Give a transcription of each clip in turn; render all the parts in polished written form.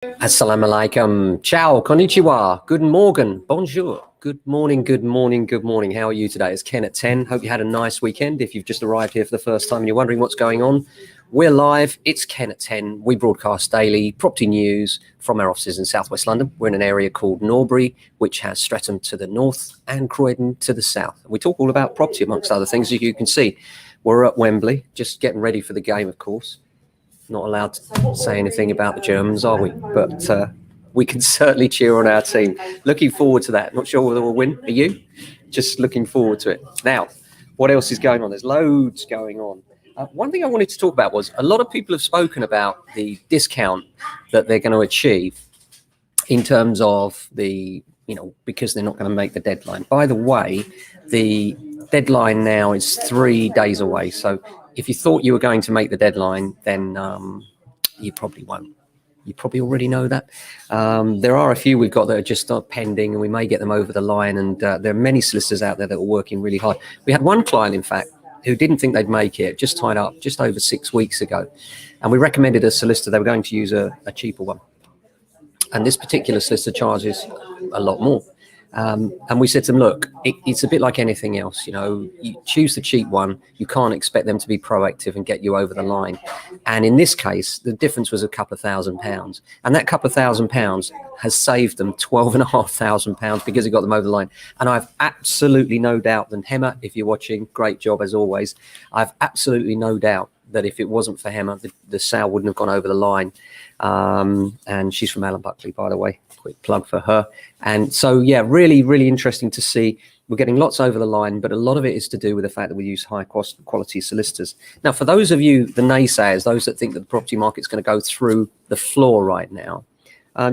Assalamu alaikum. Ciao, konnichiwa. Good morning. Bonjour. Good morning, good morning, good morning. How are you today? It's Ken at 10. Hope you had a nice weekend. If you've just arrived here for the first time and you're wondering what's going on, we're live. It's Ken at 10. We broadcast daily property news from our offices in Southwest London. We're in an area called Norbury, which has Streatham to the north and Croydon to the south. We talk all about property, amongst other things. As you can see, we're at Wembley, just getting ready for the game, of course. Not allowed to say anything about the Germans, are we? But we can certainly cheer on our team. Looking forward to that. Not sure whether we'll win. Are you? Just looking forward to it. Now, what else is going on? There's loads going on. One thing I wanted to talk about was a lot of people have spoken about the discount that they're going to achieve in terms of the, because they're not going to make the deadline. By the way, the deadline now is 3 days away. So if you thought you were going to make the deadline, then you probably won't. You probably already know that. There are a few we've got that are just pending, and we may get them over the line. And there are many solicitors out there that are working really hard. We had one client, in fact, who didn't think they'd make it, just tied up just over 6 weeks ago. And we recommended a solicitor. They were going to use a cheaper one. And this particular solicitor charges a lot more. And we said to them, look, it's a bit like anything else. You choose the cheap one. You can't expect them to be proactive and get you over the line. And in this case, the difference was a couple of £1,000. And that couple of £1,000 has saved them £12,500 because it got them over the line. And I've absolutely no doubt that Hema, if you're watching, great job as always. I've absolutely no doubt that if it wasn't for Hema, the sale wouldn't have gone over the line. And she's from Alan Buckley, by the way. Quick plug for her. And so, yeah, really, really interesting to see. We're getting lots over the line, but a lot of it is to do with the fact that we use high quality solicitors. Now, for those of you, the naysayers, those that think that the property market's going to go through the floor right now,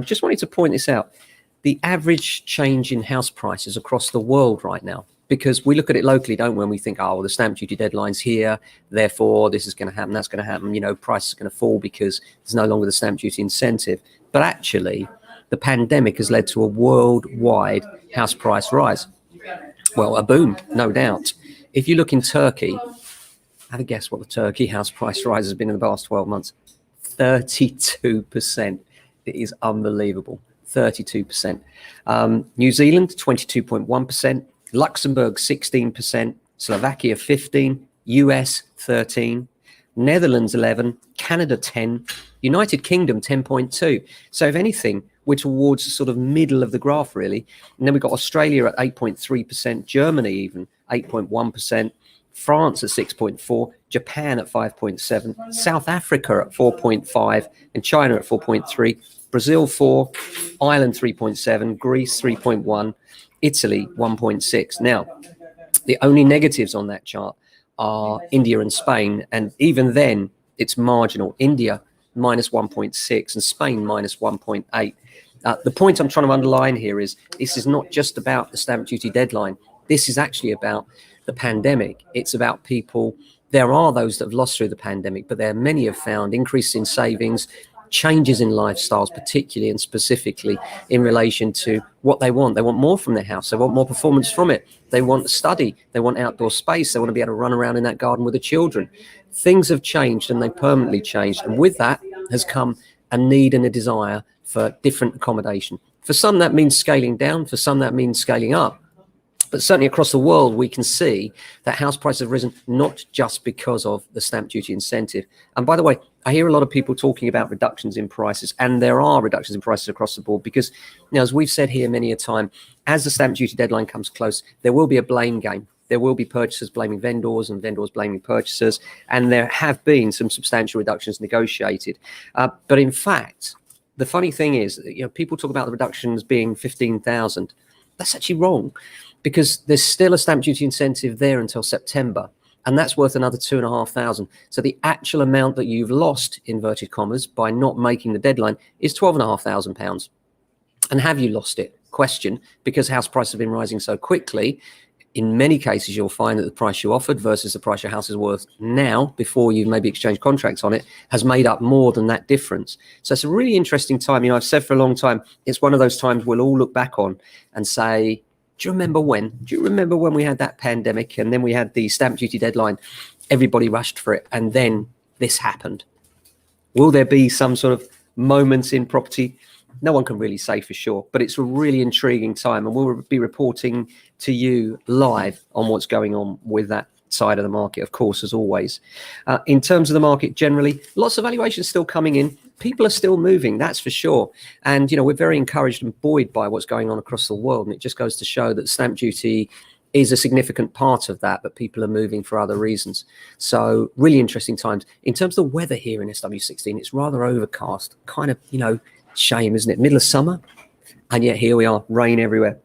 just wanted to point this out. The average change in house prices across the world right now, because we look at it locally, don't we? And we think, oh, well, the stamp duty deadline's here, therefore this is going to happen, that's going to happen, price is going to fall because there's no longer the stamp duty incentive. But actually, the pandemic has led to a worldwide house price rise. Well, a boom, no doubt. If you look in Turkey, have a guess what the Turkey house price rise has been in the past 12 months. 32%. It is unbelievable. 32%. New Zealand, 22.1%. Luxembourg, 16%. Slovakia, 15%. US, 13%. Netherlands, 11%. Canada, 10%. United Kingdom, 10.2%. So if anything, we're towards the sort of middle of the graph, really. And then we've got Australia at 8.3%, Germany even 8.1%, France at 6.4%, Japan at 5.7%, South Africa at 4.5%, and China at 4.3%, Brazil 4%, Ireland 3.7%, Greece 3.1%, Italy 1.6%. Now, the only negatives on that chart are India and Spain, and even then, it's marginal. India minus 1.6 and Spain minus 1.8. The point I'm trying to underline here is this is not just about the stamp duty deadline. This is actually about the pandemic. It's about people. There are those that have lost through the pandemic, but there are many have found increases in savings, changes in lifestyles, particularly and specifically in relation to what they want. They want more from their house. They want more performance from it. They want to study. They want outdoor space. They want to be able to run around in that garden with the children. Things have changed and they permanently changed. And with that has come a need and a desire for different accommodation. For some, that means scaling down. For some, that means scaling up. But certainly across the world, we can see that house prices have risen, not just because of the stamp duty incentive. And by the way, I hear a lot of people talking about reductions in prices, and there are reductions in prices across the board because, as we've said here many a time, as the stamp duty deadline comes close, there will be a blame game. There will be purchasers blaming vendors and vendors blaming purchasers, and there have been some substantial reductions negotiated. But in fact, the funny thing is, people talk about the reductions being 15,000. That's actually wrong, because there's still a stamp duty incentive there until September, and that's worth another 2,500. So the actual amount that you've lost, inverted commas, by not making the deadline is £12,500. And have you lost it? Question, because house prices have been rising so quickly. In many cases, you'll find that the price you offered versus the price your house is worth now, before you've maybe exchanged contracts on it, has made up more than that difference. So it's a really interesting time. I've said for a long time, it's one of those times we'll all look back on and say, do you remember when? Do you remember when we had that pandemic and then we had the stamp duty deadline? Everybody rushed for it, and then this happened. Will there be some sort of moment in property, no one can really say for sure, but it's a really intriguing time, and we'll be reporting to you live on what's going on with that side of the market, of course, as always. In terms of the market generally, lots of valuations still coming in. People are still moving, that's for sure. And, we're very encouraged and buoyed by what's going on across the world. And it just goes to show that stamp duty is a significant part of that, but people are moving for other reasons. So really interesting times. In terms of the weather here in SW16, it's rather overcast, kind of, shame, isn't it? Middle of summer, and yet here we are, rain everywhere.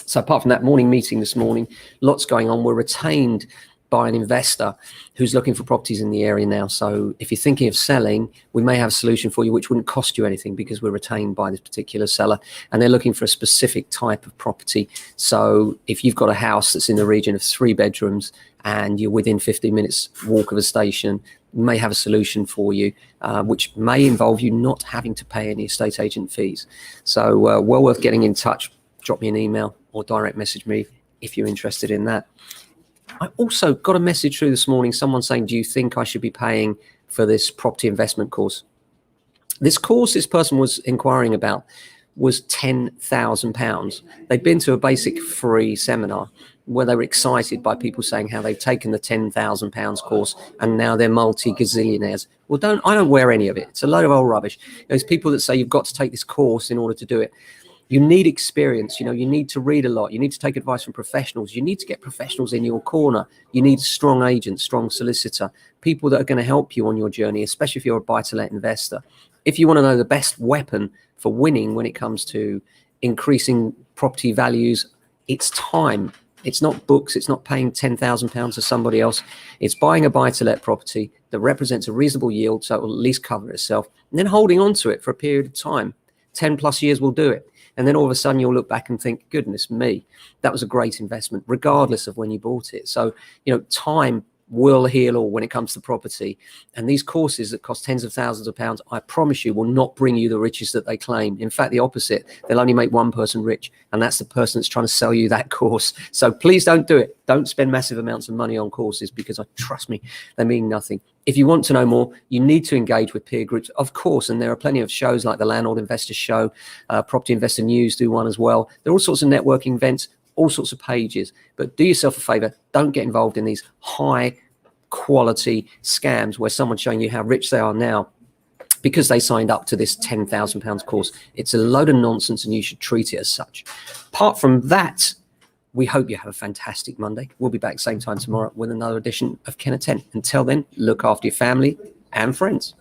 So apart from that morning meeting this morning, lots going on. We're retained by an investor who's looking for properties in the area now. So if you're thinking of selling, we may have a solution for you which wouldn't cost you anything, because we're retained by this particular seller, and they're looking for a specific type of property. So if you've got a house that's in the region of 3 bedrooms and you're within 15 minutes walk of a station, we may have a solution for you, which may involve you not having to pay any estate agent fees. So well worth getting in touch. Drop me an email or direct message me if you're interested in that. I also got a message through this morning, someone saying, do you think I should be paying for this property investment course? This course this person was inquiring about was £10,000. They'd been to a basic free seminar where they were excited by people saying how they've taken the £10,000 course and now they're multi-gazillionaires. Well, I don't wear any of it. It's a load of old rubbish. There's people that say you've got to take this course in order to do it. You need experience, you need to read a lot. You need to take advice from professionals. You need to get professionals in your corner. You need strong agents, strong solicitor, people that are going to help you on your journey, especially if you're a buy-to-let investor. If you want to know the best weapon for winning when it comes to increasing property values, it's time. It's not books. It's not paying £10,000 to somebody else. It's buying a buy-to-let property that represents a reasonable yield, so it will at least cover itself, and then holding on to it for a period of time. 10 plus years will do it. And then all of a sudden you'll look back and think, goodness me, that was a great investment, regardless of when you bought it. So, time will heal all when it comes to property. And these courses that cost tens of thousands of pounds, I promise you, will not bring you the riches that they claim. In fact, the opposite. They'll only make one person rich, and that's the person that's trying to sell you that course. So please don't do it. Don't spend massive amounts of money on courses, because trust me, they mean nothing. If you want to know more, you need to engage with peer groups, of course, and there are plenty of shows like the Landlord Investor Show, Property Investor News do one as well. There are all sorts of networking events, all sorts of pages, but do yourself a favor, don't get involved in these high quality scams where someone's showing you how rich they are now because they signed up to this £10,000 course. It's a load of nonsense, and you should treat it as such. Apart from that, we hope you have a fantastic Monday. We'll be back same time tomorrow with another edition of Ken at 10. Until then, look after your family and friends.